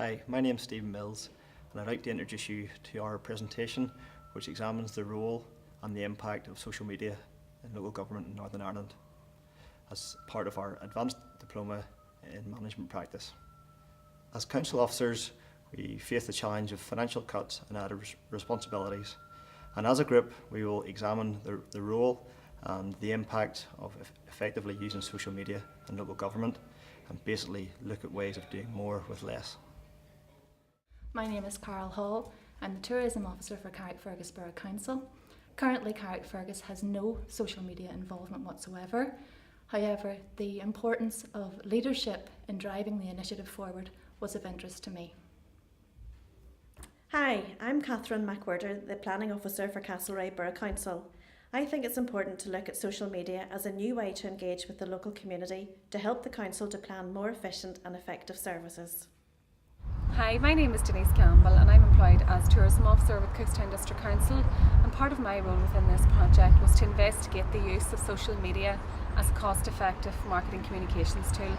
Hi, my name is Stephen Mills, and I'd like to introduce you to our presentation which examines the role and the impact of social media in local government in Northern Ireland as part of our Advanced Diploma in Management Practice. As council officers, we face the challenge of financial cuts and added responsibilities, and as a group we will examine the role and the impact of effectively using social media in local government and basically look at ways of doing more with less. My name is Carol Hall. I'm the Tourism Officer for Carrickfergus Borough Council. Currently, Carrickfergus has no social media involvement whatsoever. However, the importance of leadership in driving the initiative forward was of interest to me. Hi, I'm Catherine McWhirter, the Planning Officer for Castlereagh Borough Council. I think it's important to look at social media as a new way to engage with the local community to help the council to plan more efficient and effective services. Hi, my name is Denise Campbell and I'm employed as Tourism Officer with Cookstown District Council, and part of my role within this project was to investigate the use of social media as a cost-effective marketing communications tool.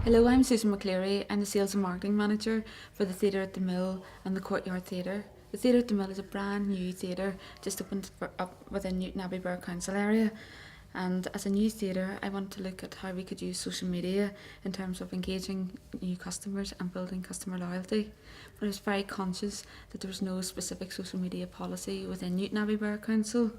Hello, I'm Susan McCleary. I'm the Sales and Marketing Manager for the Theatre at the Mill and the Courtyard Theatre. The Theatre at the Mill is a brand new theatre just opened up within Newton Abbey Borough Council area. And as a new theatre, I want to look at how we could use social media in terms of engaging new customers and building customer loyalty. But I was very conscious that there was no specific social media policy within Newton Abbey Borough Council.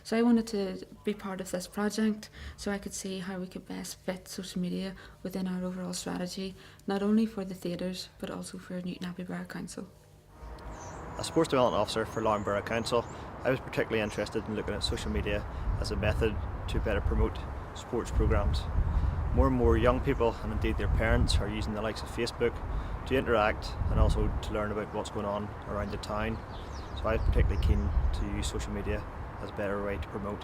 So I wanted to be part of this project so I could see how we could best fit social media within our overall strategy, not only for the theatres, but also for Newton Abbey Borough Council. As Sports Development Officer for Larne Borough Council, I was particularly interested in looking at social media as a method to better promote sports programmes. More and more young people, and indeed their parents, are using the likes of Facebook to interact and also to learn about what's going on around the town. So I was particularly keen to use social media as a better way to promote.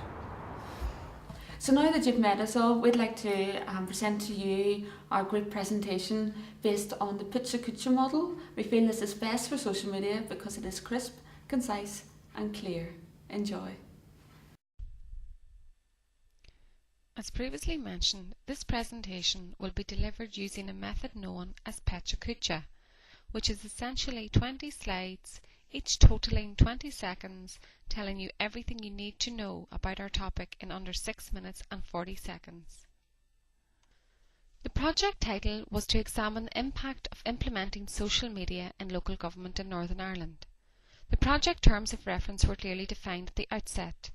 So now that you've met us all, we'd like to present to you our group presentation based on the Picture model. We feel this is best for social media because it is crisp, concise and clear. Enjoy. As previously mentioned, this presentation will be delivered using a method known as Pecha, which is essentially 20 slides, each totaling 20 seconds, telling you everything you need to know about our topic in under 6 minutes and 40 seconds. The project title was to examine the impact of implementing social media in local government in Northern Ireland. The project terms of reference were clearly defined at the outset.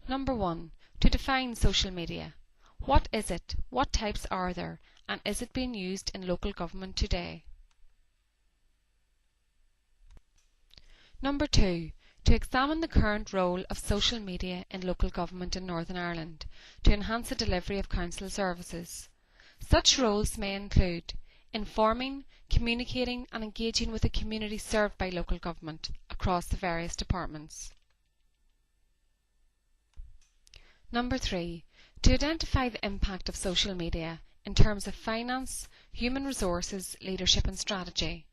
Number 1. To define social media. What is it? What types are there? And is it being used in local government today? Number 2. To examine the current role of social media in local government in Northern Ireland to enhance the delivery of council services. Such roles may include informing, communicating and engaging with the community served by local government across the various departments. Number 3. To identify the impact of social media in terms of finance, human resources, leadership and strategy.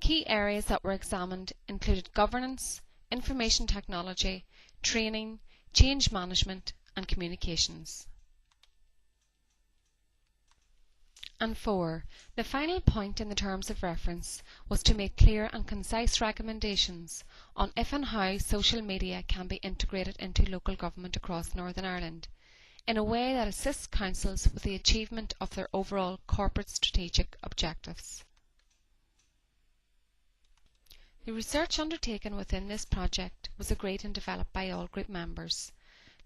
Key areas that were examined included governance, information technology, training, change management and communications. And 4. The final point in the terms of reference was to make clear and concise recommendations on if and how social media can be integrated into local government across Northern Ireland in a way that assists councils with the achievement of their overall corporate strategic objectives. The research undertaken within this project was agreed and developed by all group members.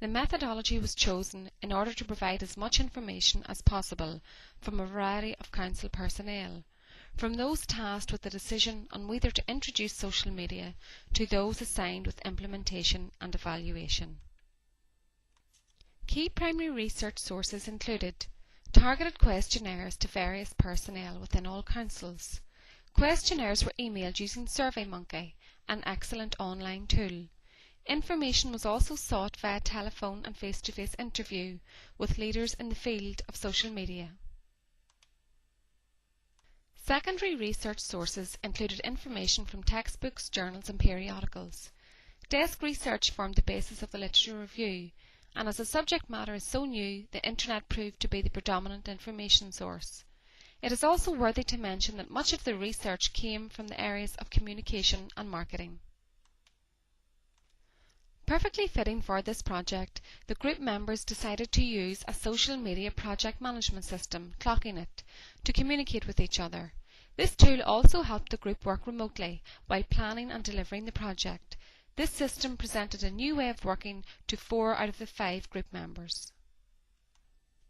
The methodology was chosen in order to provide as much information as possible from a variety of council personnel, from those tasked with the decision on whether to introduce social media to those assigned with implementation and evaluation. Key primary research sources included targeted questionnaires to various personnel within all councils. Questionnaires were emailed using SurveyMonkey, an excellent online tool. Information was also sought via telephone and face-to-face interview with leaders in the field of social media. Secondary research sources included information from textbooks, journals and periodicals. Desk research formed the basis of the literature review, and as the subject matter is so new, the internet proved to be the predominant information source. It is also worthy to mention that much of the research came from the areas of communication and marketing. Perfectly fitting for this project, the group members decided to use a social media project management system, Clockinit, to communicate with each other. This tool also helped the group work remotely while planning and delivering the project. This system presented a new way of working to 4 out of the 5 group members.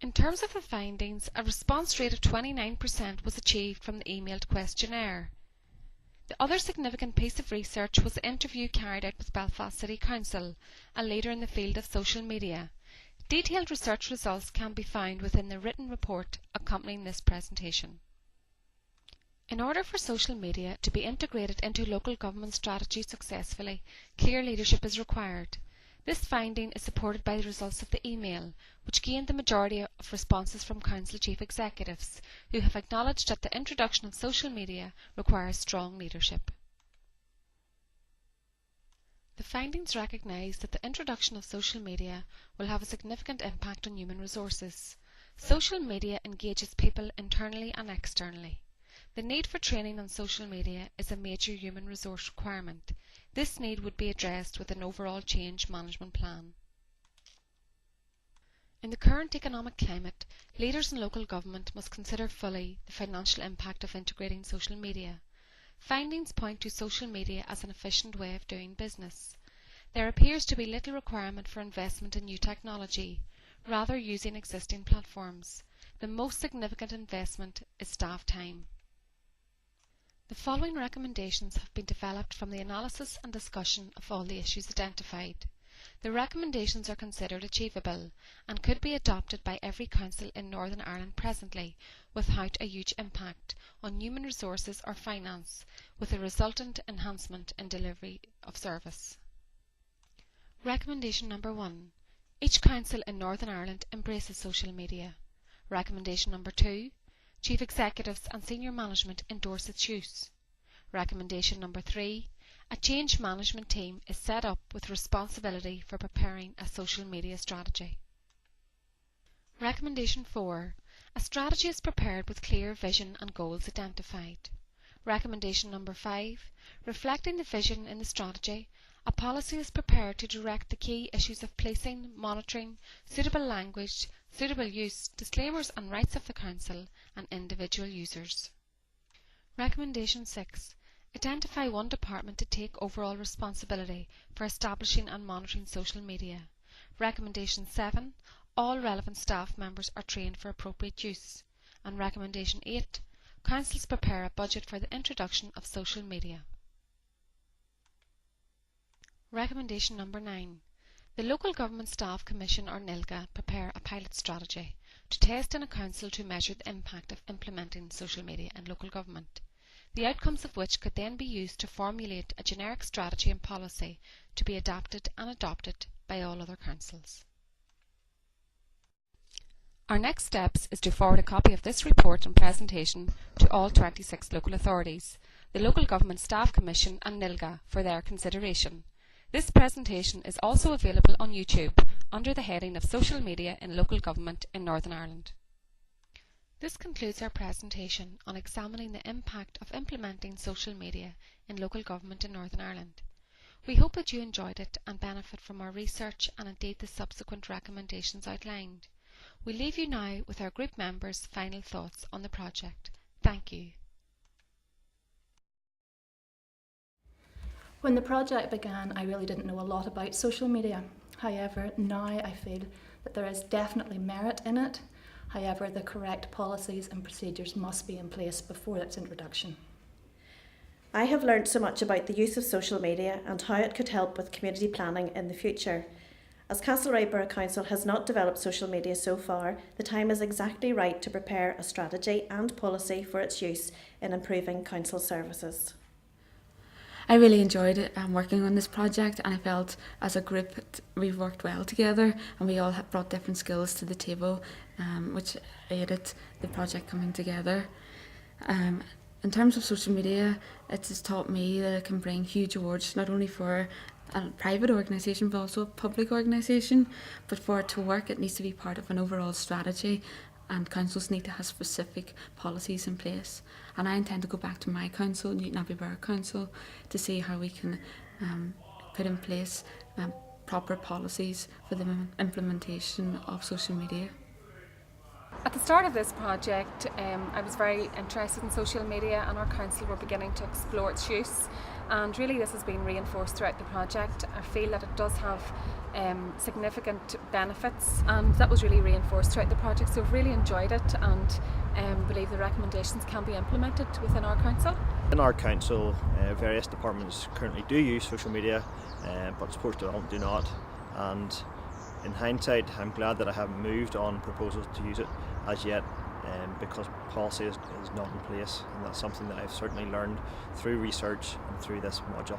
In terms of the findings, a response rate of 29% was achieved from the emailed questionnaire. The other significant piece of research was the interview carried out with Belfast City Council, a leader in the field of social media. Detailed research results can be found within the written report accompanying this presentation. In order for social media to be integrated into local government strategy successfully, clear leadership is required. This finding is supported by the results of the email, which gained the majority of responses from Council Chief Executives, who have acknowledged that the introduction of social media requires strong leadership. The findings recognise that the introduction of social media will have a significant impact on human resources. Social media engages people internally and externally. The need for training on social media is a major human resource requirement. This need would be addressed with an overall change management plan. In the current economic climate, leaders in local government must consider fully the financial impact of integrating social media. Findings point to social media as an efficient way of doing business. There appears to be little requirement for investment in new technology, rather using existing platforms. The most significant investment is staff time. The following recommendations have been developed from the analysis and discussion of all the issues identified. The recommendations are considered achievable and could be adopted by every council in Northern Ireland presently without a huge impact on human resources or finance, with a resultant enhancement in delivery of service. Recommendation number 1. Each council in Northern Ireland embraces social media. Recommendation number 2. Chief Executives and Senior Management endorse its use. Recommendation number 3. A change management team is set up with responsibility for preparing a social media strategy. Recommendation 4. A strategy is prepared with clear vision and goals identified. Recommendation number 5. Reflecting the vision in the strategy, a policy is prepared to direct the key issues of policing, monitoring, suitable language, suitable use, disclaimers and rights of the Council and individual users. Recommendation 6. Identify one department to take overall responsibility for establishing and monitoring social media. Recommendation 7. All relevant staff members are trained for appropriate use. And Recommendation 8. Councils prepare a budget for the introduction of social media. Recommendation number 9. The Local Government Staff Commission or NILGA prepare a pilot strategy to test in a council to measure the impact of implementing social media in local government, the outcomes of which could then be used to formulate a generic strategy and policy to be adapted and adopted by all other councils. Our next steps is to forward a copy of this report and presentation to all 26 local authorities, the Local Government Staff Commission and NILGA for their consideration. This presentation is also available on YouTube under the heading of Social Media in Local Government in Northern Ireland. This concludes our presentation on examining the impact of implementing social media in local government in Northern Ireland. We hope that you enjoyed it and benefit from our research and indeed the subsequent recommendations outlined. We leave you now with our group members' final thoughts on the project. Thank you. When the project began, I really didn't know a lot about social media. However, now I feel that there is definitely merit in it. However, the correct policies and procedures must be in place before its introduction. I have learned so much about the use of social media and how it could help with community planning in the future. As Castlereagh Borough Council has not developed social media so far, the time is exactly right to prepare a strategy and policy for its use in improving council services. I really enjoyed working on this project, and I felt as a group we've worked well together and we all have brought different skills to the table, which aided the project coming together. In terms of social media, it has taught me that it can bring huge awards, not only for a private organisation but also a public organisation, but for it to work it needs to be part of an overall strategy, and councils need to have specific policies in place. And I intend to go back to my council, Newton Abbey Borough Council, to see how we can put in place proper policies for the implementation of social media. At the start of this project, I was very interested in social media, and our council were beginning to explore its use, and really this has been reinforced throughout the project. I feel that it does have significant benefits, and that was really reinforced throughout the project, so I've really enjoyed it and believe the recommendations can be implemented within our council. In our council, various departments currently do use social media, but sports development do not. And in hindsight, I'm glad that I haven't moved on proposals to use it as yet, because policy is not in place, and that's something that I've certainly learned through research and through this module.